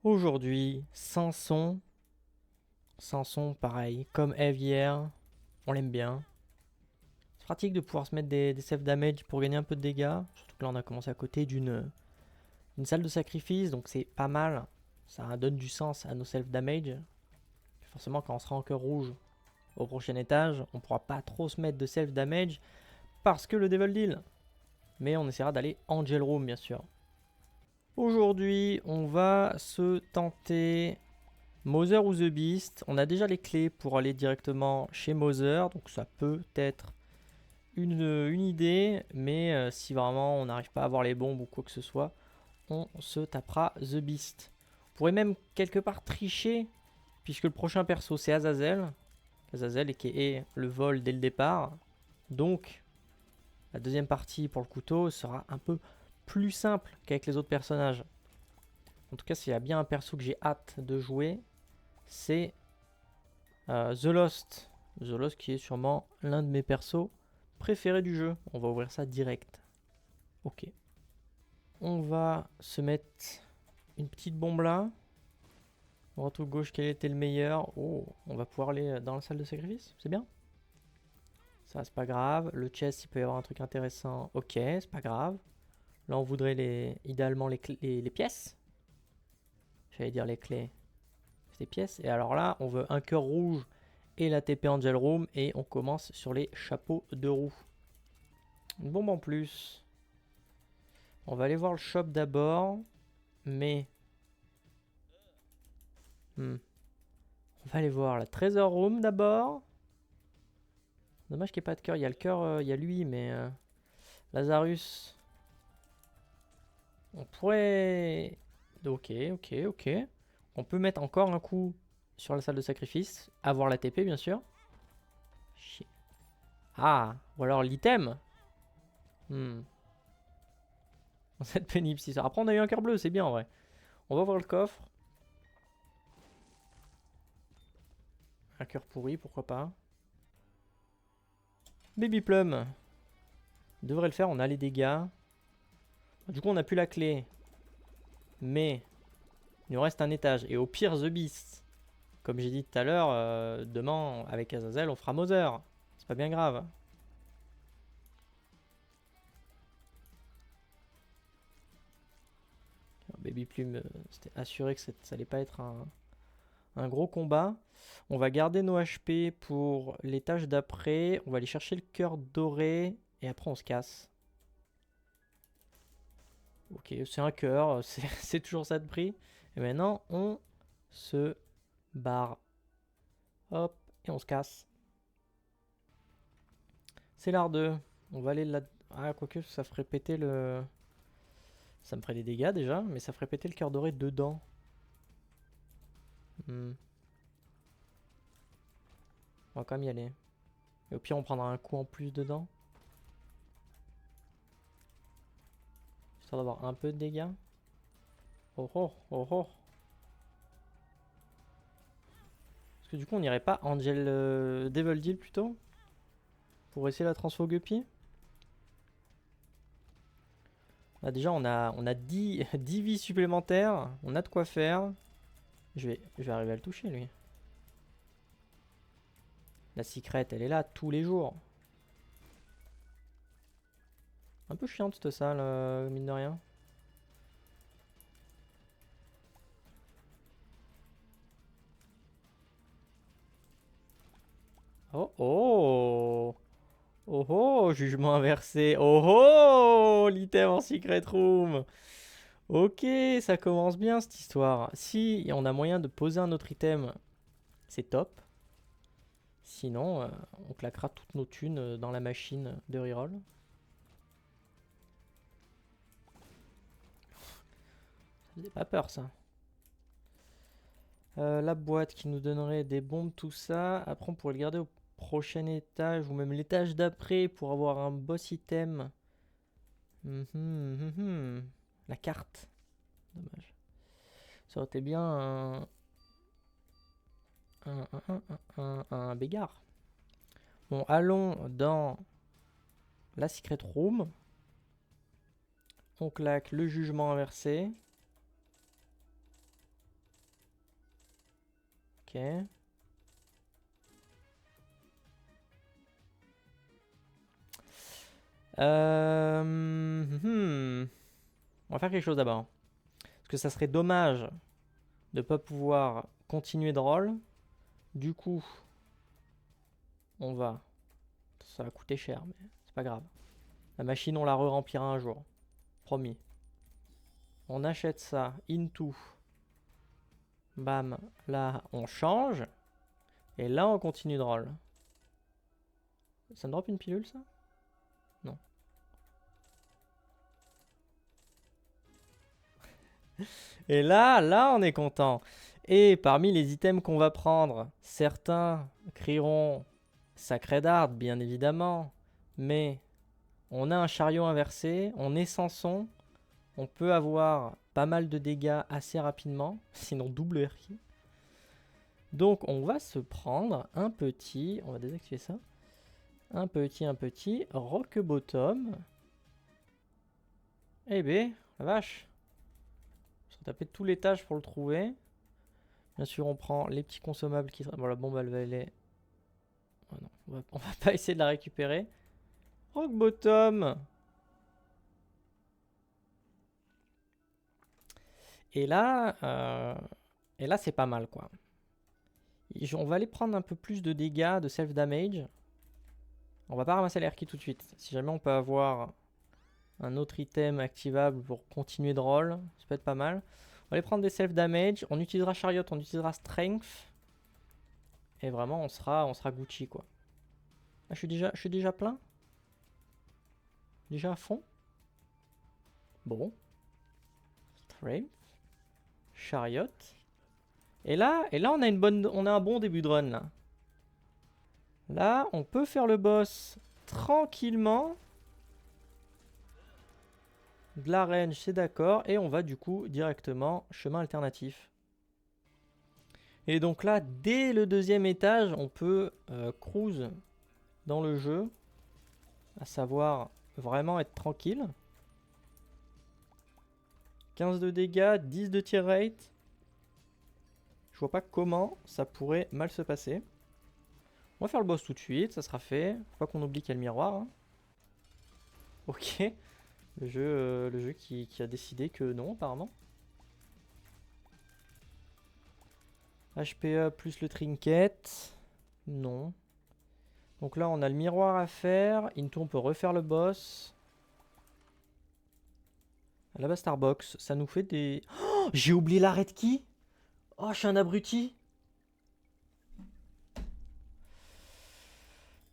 Aujourd'hui, Sanson. Sanson, pareil, comme Eve hier, on l'aime bien. C'est pratique de pouvoir se mettre des self damage pour gagner un peu de dégâts. Surtout que là, on a commencé à côté d'une salle de sacrifice, donc c'est pas mal. Ça donne du sens à nos self damage. Forcément, quand on sera en cœur rouge au prochain étage, on pourra pas trop se mettre de self damage parce que le Devil Deal. Mais on essaiera d'aller Angel Room, bien sûr. Aujourd'hui, on va se tenter Mother ou The Beast. On a déjà les clés pour aller directement chez Mother, donc ça peut être une idée, mais si vraiment on n'arrive pas à avoir les bombes ou quoi que ce soit, on se tapera The Beast. On pourrait même quelque part tricher, puisque le prochain perso c'est Azazel. Azazel qui est le vol dès le départ. Donc la deuxième partie pour le couteau sera un peu plus simple qu'avec les autres personnages. En tout cas, s'il y a bien un perso que j'ai hâte de jouer, c'est The Lost. The Lost qui est sûrement l'un de mes persos préférés du jeu. On va ouvrir ça direct. Ok. On va se mettre une petite bombe là. Droite ou gauche, quel était le meilleur? Oh, on va pouvoir aller dans la salle de sacrifice, c'est bien. Ça, c'est pas grave. Le chest, il peut y avoir un truc intéressant. Ok, c'est pas grave. Là, on voudrait idéalement les pièces. J'allais dire les clés. C'est des pièces. Et alors là, on veut un cœur rouge et la TP Angel Room. Et on commence sur les chapeaux de roue. Une bombe en plus. On va aller voir le shop d'abord. Mais... on va aller voir la Treasure Room d'abord. Dommage qu'il n'y ait pas de cœur. Il y a le cœur, il y a lui, mais... Lazarus. On pourrait... Ok. On peut mettre encore un coup sur la salle de sacrifice. Avoir la TP, bien sûr. Ah, ou alors l'item. Cette pénible, si ça. Après, on a eu un cœur bleu, c'est bien en vrai. On va voir le coffre. Un cœur pourri, pourquoi pas. Baby Plum. Devrait le faire, on a les dégâts. Du coup, on n'a plus la clé. Mais, il nous reste un étage. Et au pire, The Beast. Comme j'ai dit tout à l'heure, demain, avec Azazel, on fera Mother. C'est pas bien grave. Baby Plume, c'était assuré que ça allait pas être un gros combat. On va garder nos HP pour l'étage d'après. On va aller chercher le cœur doré. Et après, on se casse. Ok, c'est un cœur. C'est toujours ça de prix. Et maintenant, on se barre. Hop, et on se casse. C'est l'art 2. On va aller là. Ah, quoique, ça ferait péter le... Ça me ferait des dégâts déjà, mais ça ferait péter le cœur doré dedans. On va quand même y aller. Et au pire, on prendra un coup en plus dedans. Histoire d'avoir un peu de dégâts. Oh oh, oh oh. Parce que du coup, on n'irait pas Angel Devil Deal plutôt? Pour essayer la transfo Guppy. Là, déjà, on a 10 vies supplémentaires. On a de quoi faire. Je vais arriver à le toucher, lui. La secrète, elle est là tous les jours. Un peu chiante, cette salle, mine de rien. Oh oh! Oh oh! Jugement inversé. Oh oh! L'item en secret room. Ok, ça commence bien cette histoire. Si on a moyen de poser un autre item, c'est top. Sinon, on claquera toutes nos thunes dans la machine de reroll. Ça faisait pas peur ça. La boîte qui nous donnerait des bombes, tout ça. Après, on pourrait le garder au prochain étage ou même l'étage d'après pour avoir un boss item. La carte. Dommage. Ça aurait été bien un bégard. Bon, allons dans la secret room. On claque le jugement inversé. Ok. On va faire quelque chose d'abord. Parce que ça serait dommage de pas pouvoir continuer de roll. Du coup, on va... Ça va coûter cher, mais c'est pas grave. La machine, on la re-remplira un jour. Promis. On achète ça. Into. Bam. Là, on change. Et là, on continue de roll. Ça me drop une pilule, ça? Non. Et là, on est content. Et parmi les items qu'on va prendre, certains crieront Sacré d'Art, bien évidemment. Mais on a un chariot inversé, on est Samson, on peut avoir pas mal de dégâts assez rapidement, sinon double RQ. Donc on va se prendre un petit, on va désactiver ça, un petit rock bottom. Eh ben, la vache. Je vais taper tout l'étage pour le trouver. Bien sûr, on prend les petits consommables qui... Bon, la bombe, elle va aller... Oh non, on va pas essayer de la récupérer. Rock bottom. Et là, c'est pas mal, quoi. On va aller prendre un peu plus de dégâts, de self-damage. On va pas ramasser l'air key tout de suite. Si jamais on peut avoir un autre item activable pour continuer de roll, ça peut être pas mal. On va aller prendre des self-damage. On utilisera Chariot, on utilisera Strength. Et vraiment, on sera Gucci, quoi. Ah, je suis déjà plein? Déjà à fond? Bon. Strength. Chariot. Et là, on a un bon début de run, là. Là, on peut faire le boss tranquillement. De la range, c'est d'accord. Et on va du coup directement chemin alternatif. Et donc là, dès le deuxième étage, on peut cruise dans le jeu. À savoir vraiment être tranquille. 15 de dégâts, 10 de tier rate. Je vois pas comment ça pourrait mal se passer. On va faire le boss tout de suite, ça sera fait. Faut pas qu'on oublie qu'il y a le miroir. Hein. Ok. Le jeu qui a décidé que non, apparemment. HPA plus le trinket. Non. Donc là, on a le miroir à faire. Into, on peut refaire le boss. La Starbox, ça nous fait des... Oh, j'ai oublié la red key. Oh, je suis un abruti.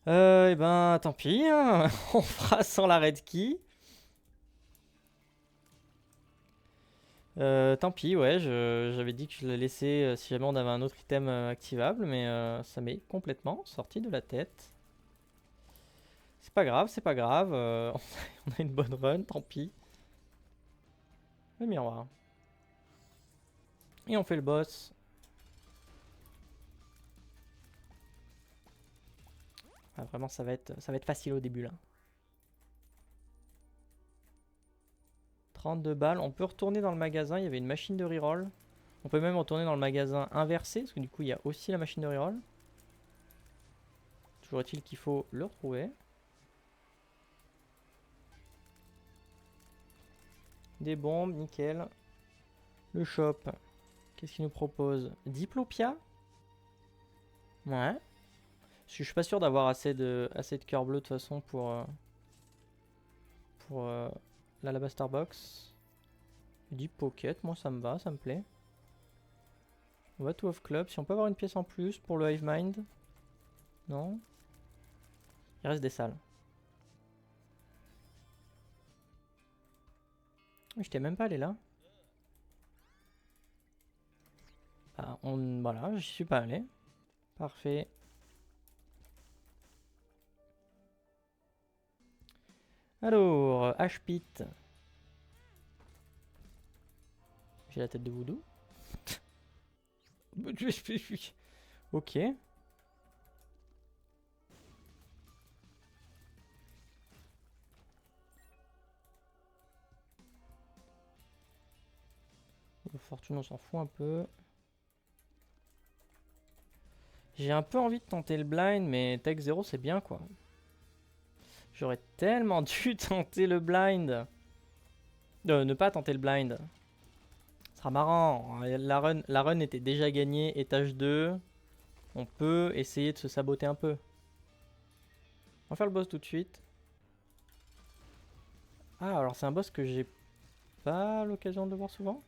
Eh ben, tant pis. Hein. On fera sans la red key. Tant pis, ouais, j'avais dit que je la laissais si jamais on avait un autre item activable, mais ça m'est complètement sorti de la tête. C'est pas grave, c'est pas grave. On a une bonne run, tant pis. Le miroir. Et on fait le boss. Ah, vraiment, ça va être facile au début là. 32 balles. On peut retourner dans le magasin. Il y avait une machine de reroll. On peut même retourner dans le magasin inversé. Parce que du coup, il y a aussi la machine de reroll. Toujours est-il qu'il faut le retrouver. Des bombes, nickel. Le shop. Qu'est-ce qu'il nous propose? Diplopia? Ouais. Parce que je suis pas sûr d'avoir assez de cœur bleu de toute façon pour l'Alabaster Box. Deep Pocket, moi ça me va, ça me plaît. On va tout off club. Si on peut avoir une pièce en plus pour le Hive Mind. Non. Il reste des salles. J'étais même pas allé là. Ah, voilà, j'y suis pas allé. Parfait. Alors, H-Pit. J'ai la tête de voodoo. Ok. Il Fortune, on s'en fout un peu. J'ai un peu envie de tenter le blind, mais Tech 0 c'est bien quoi. J'aurais tellement dû tenter le blind. Ne pas tenter le blind. Ce sera marrant. La run était déjà gagnée, étage 2. On peut essayer de se saboter un peu. On va faire le boss tout de suite. Ah, alors c'est un boss que j'ai pas l'occasion de voir souvent.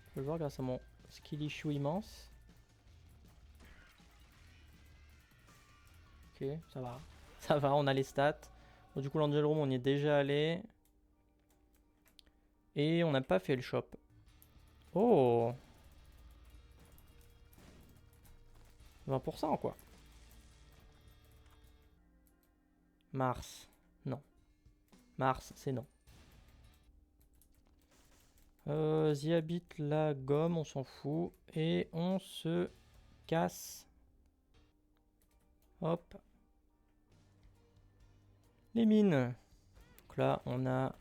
Je peux le voir grâce à mon skill issue immense. Ok, ça va. Ça va, on a les stats. Bon, du coup, l'Angel Room, on y est déjà allé. Et on n'a pas fait le shop. Oh, 20% quoi. Mars, non. Mars, c'est non. The Habit, la gomme, on s'en fout. Et on se casse. Hop. Les mines. Donc là, on a un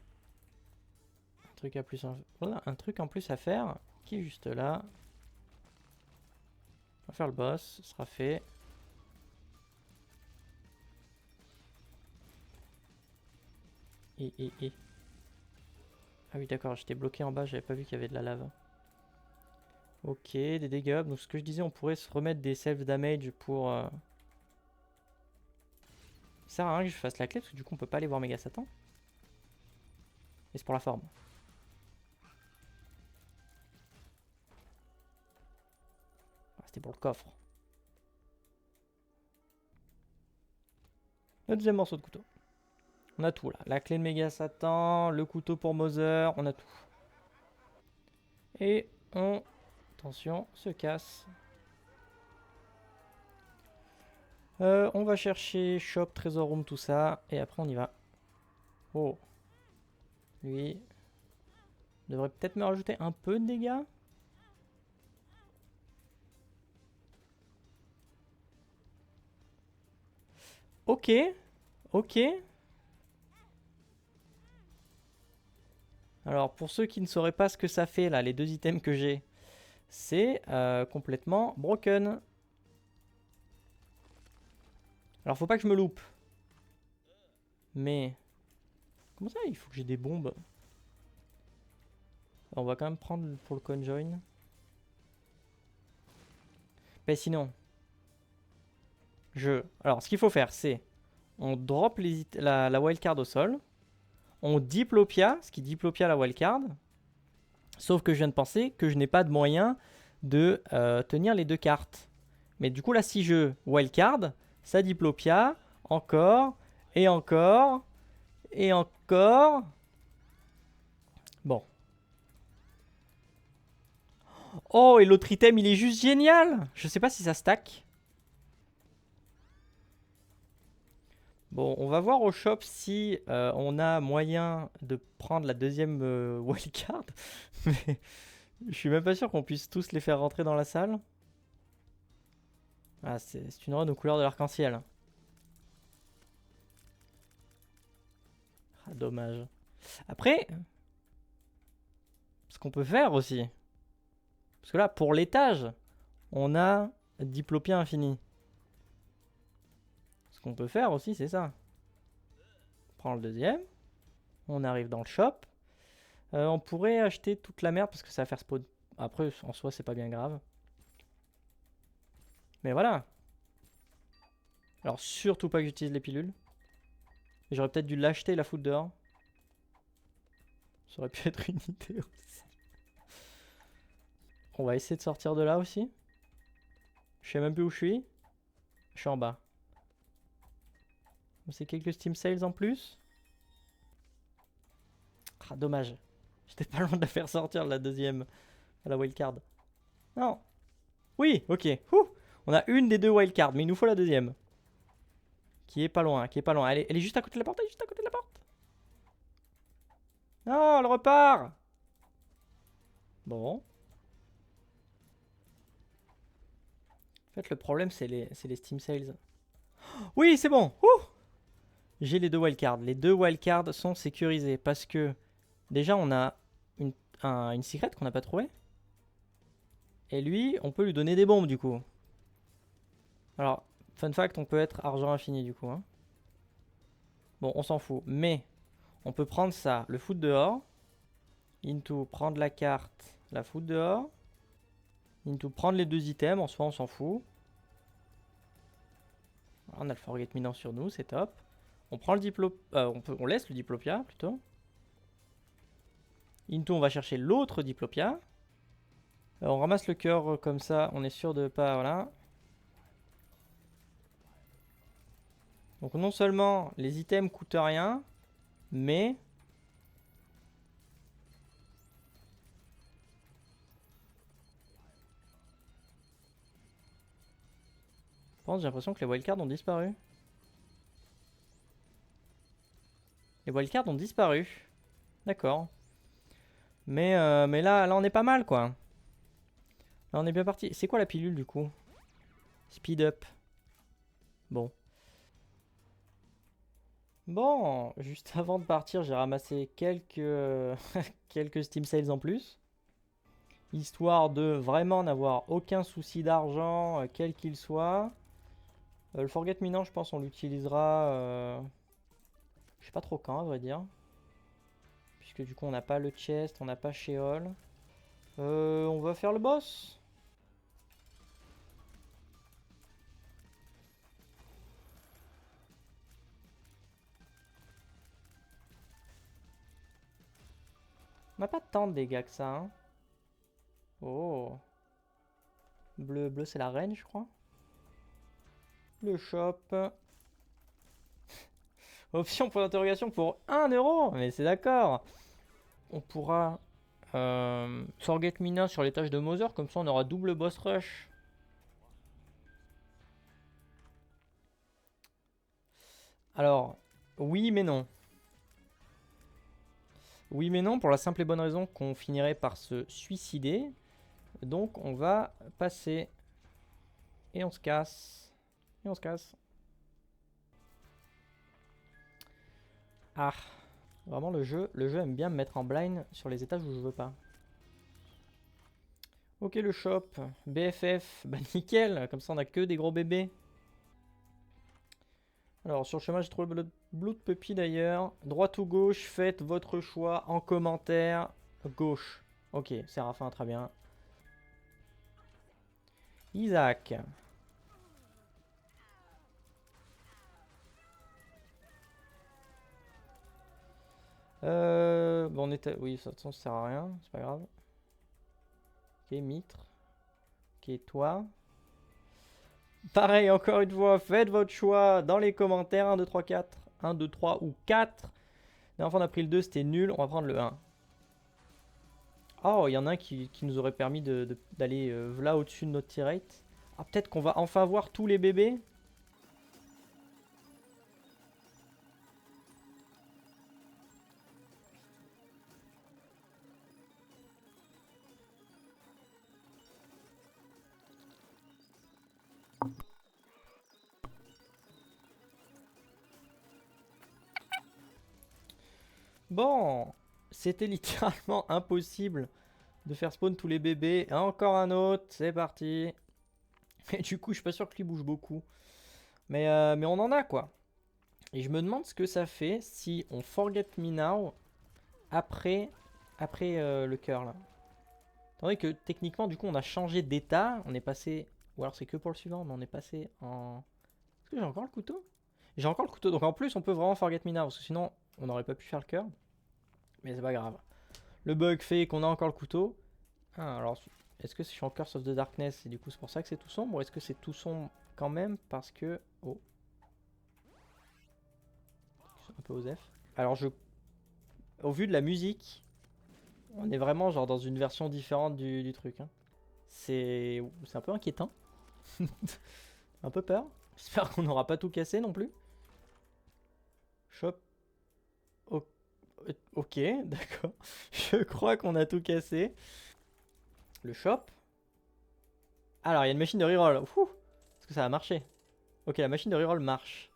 truc, voilà, un truc en plus à faire qui est juste là. On va faire le boss, ce sera fait. Et. Ah oui, d'accord, j'étais bloqué en bas, j'avais pas vu qu'il y avait de la lave. Ok, des dégâts. Donc, ce que je disais, on pourrait se remettre des self-damage pour. Ça sert à rien que je fasse la clé parce que du coup, on peut pas aller voir Méga Satan. Et c'est pour la forme. Ah, c'était pour le coffre. Le deuxième morceau de couteau. On a tout là. La clé de Méga Satan, le couteau pour Mother, on a tout. Et on. Attention, se casse. On va chercher shop, trésor room, tout ça. Et après, on y va. Oh. Lui. Devrait peut-être me rajouter un peu de dégâts. Ok. Ok. Alors, pour ceux qui ne sauraient pas ce que ça fait, là, les deux items que j'ai, c'est complètement broken. Alors, faut pas que je me loupe. Mais... Comment ça, il faut que j'ai des bombes? On va quand même prendre pour le conjoin. Mais sinon... Alors, ce qu'il faut faire, c'est... On drop la wildcard au sol. On diplopia, ce qui diplopia la wildcard. Sauf que je viens de penser que je n'ai pas de moyen de tenir les deux cartes. Mais du coup, là, si je wildcard, ça diplopia, encore, et encore, et encore. Bon. Oh, et l'autre item, il est juste génial. Je sais pas si ça stack. Bon, on va voir au shop si on a moyen de prendre la deuxième wildcard. Mais je suis même pas sûr qu'on puisse tous les faire rentrer dans la salle. Ah, c'est une run aux couleurs de l'arc-en-ciel. Ah, dommage. Après, ce qu'on peut faire aussi, parce que là, pour l'étage, on a Diplopia infini. Ce qu'on peut faire aussi, c'est ça. On prend le deuxième, on arrive dans le shop. On pourrait acheter toute la merde parce que ça va faire spawn. Après, en soi, c'est pas bien grave. Mais voilà. Alors, surtout pas que j'utilise les pilules. J'aurais peut-être dû l'acheter et la foutre dehors. Ça aurait pu être une idée aussi. On va essayer de sortir de là aussi. Je sais même plus où je suis. Je suis en bas. C'est quelques Steam Sales en plus. Ah, dommage. J'étais pas loin de la faire sortir la deuxième à la wildcard. Non. Oui, ok. Ouh. On a une des deux wildcards, mais il nous faut la deuxième. Qui est pas loin, qui est pas loin. Elle est juste à côté de la porte, elle est juste à côté de la porte. Non, elle repart. Bon. En fait, le problème, c'est les Steam Sales. Oui, c'est bon. Ouh. J'ai les deux wildcards. Les deux wildcards sont sécurisés parce que déjà, on a une secret qu'on n'a pas trouvée. Et lui, on peut lui donner des bombes du coup. Alors, fun fact, on peut être argent infini du coup. Hein. Bon, on s'en fout. Mais, on peut prendre ça, le foutre dehors. Into, prendre la carte, la foutre dehors. Into, prendre les 2 items, en soi on s'en fout. On a le Forget Me Now sur nous, c'est top. On prend le Diplopia, on laisse le Diplopia plutôt. Into, on va chercher l'autre Diplopia. On ramasse le cœur comme ça, on est sûr de pas, voilà. Donc non seulement les items coûtent rien, mais... Je pense, j'ai l'impression que les wildcards ont disparu. Les wildcards ont disparu. D'accord. Mais là on est pas mal quoi. Là on est bien parti. C'est quoi la pilule du coup? Speed up. Bon. Bon, juste avant de partir, j'ai ramassé quelques, quelques Steam Sales en plus. Histoire de vraiment n'avoir aucun souci d'argent, quel qu'il soit. Le Forget Me Now, je pense on l'utilisera... je sais pas trop quand, à vrai dire. Puisque du coup, on n'a pas le chest, on n'a pas Sheol. On va faire le boss. On n'a pas tant de dégâts que ça. Hein. Oh. Bleu, bleu, c'est la reine, je crois. Le shop. Option pour l'interrogation pour 1 euro. Mais c'est d'accord. On pourra Forget Me Now sur les tâches de Mother. Comme ça, on aura double boss rush. Alors, oui mais non. Oui mais non, pour la simple et bonne raison qu'on finirait par se suicider. Donc on va passer. Et on se casse. Et on se casse. Ah. Vraiment le jeu aime bien me mettre en blind sur les étages où je veux pas. Ok le shop. BFF. Bah nickel. Comme ça on a que des gros bébés. Alors sur le chemin j'ai trouvé le Blood Puppy d'ailleurs. Droite ou gauche, faites votre choix en commentaire. Gauche. Ok, Séraphin, très bien. Isaac. Bon, on était... Oui, de toute façon, ça sert à rien, c'est pas grave. Ok, Mitre. Ok, toi. Pareil, encore une fois, faites votre choix dans les commentaires. 1, 2, 3, 4. 1, 2, 3 ou 4. La dernière fois, on a pris le 2, c'était nul. On va prendre le 1. Oh, il y en a un qui nous aurait permis d'aller là au-dessus de notre tirate. Ah, peut-être qu'on va enfin voir tous les bébés. Bon, c'était littéralement impossible de faire spawn tous les bébés. Encore un autre, c'est parti. Et du coup, je suis pas sûr qu'il bouge beaucoup. Mais on en a quoi. Et je me demande ce que ça fait si on Forget Me Now après le cœur là. Tandis que techniquement, du coup, on a changé d'état. On est passé. Ou alors c'est que pour le suivant, mais on est passé en. Est-ce que j'ai encore le couteau? J'ai encore le couteau. Donc en plus, on peut vraiment Forget Me Now. Parce que sinon, on n'aurait pas pu faire le cœur. Mais c'est pas grave. Le bug fait qu'on a encore le couteau. Ah, alors, est-ce que je suis en Curse of the Darkness et du coup c'est pour ça que c'est tout sombre ou est-ce que c'est tout sombre quand même parce que... Oh. Un peu osef. Alors au vu de la musique, on est vraiment genre dans une version différente du truc. Hein. C'est un peu inquiétant. Un peu peur. J'espère qu'on n'aura pas tout cassé non plus. Shop. Ok, d'accord. Je crois qu'on a tout cassé. Le shop. Alors, il y a une machine de reroll. Est-ce que ça a marché? Ok, la machine de reroll marche.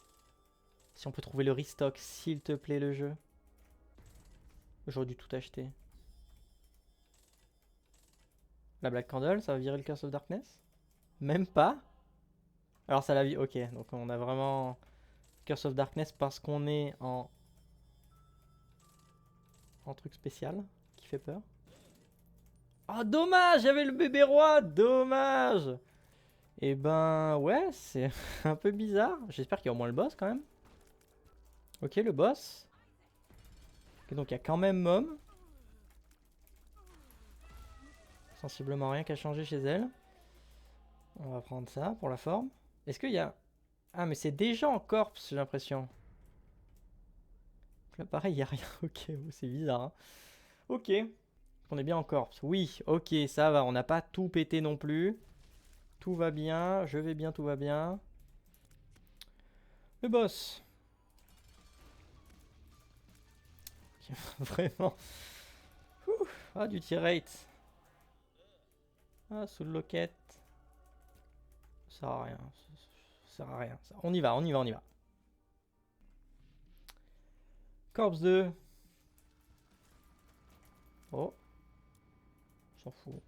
Si on peut trouver le restock, s'il te plaît, le jeu. J'aurais dû tout acheter. La Black Candle, ça va virer le Curse of Darkness? Même pas? Alors ça la vie, ok. Donc on a vraiment Curse of Darkness parce qu'on est en truc spécial qui fait peur. Oh dommage, j'avais le bébé roi, dommage. Et ben ouais, c'est un peu bizarre. J'espère qu'il y a au moins le boss quand même. Ok, le boss. Ok, donc il y a quand même Mom. Sensiblement rien qu'à changer chez elle. On va prendre ça pour la forme. Est-ce qu'il y a... Ah mais c'est déjà en corpse j'ai l'impression. Donc là pareil, il n'y a rien. Ok, c'est bizarre. Hein. Ok. On est bien en corpse. Oui, ok, ça va. On n'a pas tout pété non plus. Tout va bien. Je vais bien, tout va bien. Le boss. Vraiment. Ouh. Ah, du tir rate. Ah, sous le locket. Ça sert à rien. Ça sert à rien. On y va, on y va, on y va. Corpse 2. Oh. S'en fout.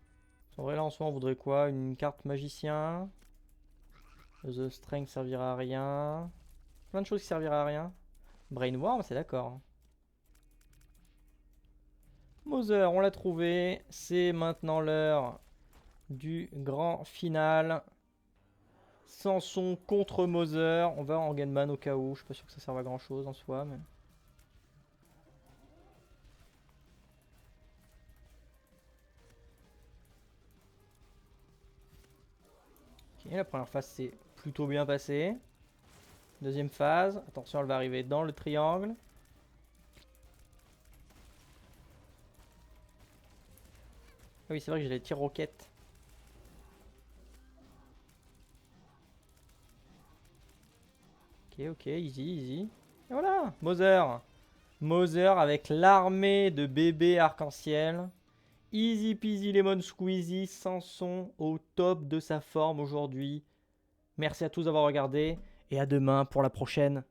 En vrai, là, en soi, on voudrait quoi? Une carte magicien. The Strength servira à rien. Plein de choses qui serviraient à rien. Brainworm, c'est d'accord. Mother, on l'a trouvé. C'est maintenant l'heure du grand final. Samson contre Mother. On va en Genman au cas où. Je suis pas sûr que ça serve à grand chose en soi. Mais... Ok, la première phase s'est plutôt bien passée. Deuxième phase. Attention, elle va arriver dans le triangle. Ah oui, c'est vrai que j'ai les tirs roquettes. Ok, ok, easy, easy. Et voilà, Mother. Mother avec l'armée de bébés arc-en-ciel. Easy peasy lemon squeezy, Samson au top de sa forme aujourd'hui. Merci à tous d'avoir regardé et à demain pour la prochaine.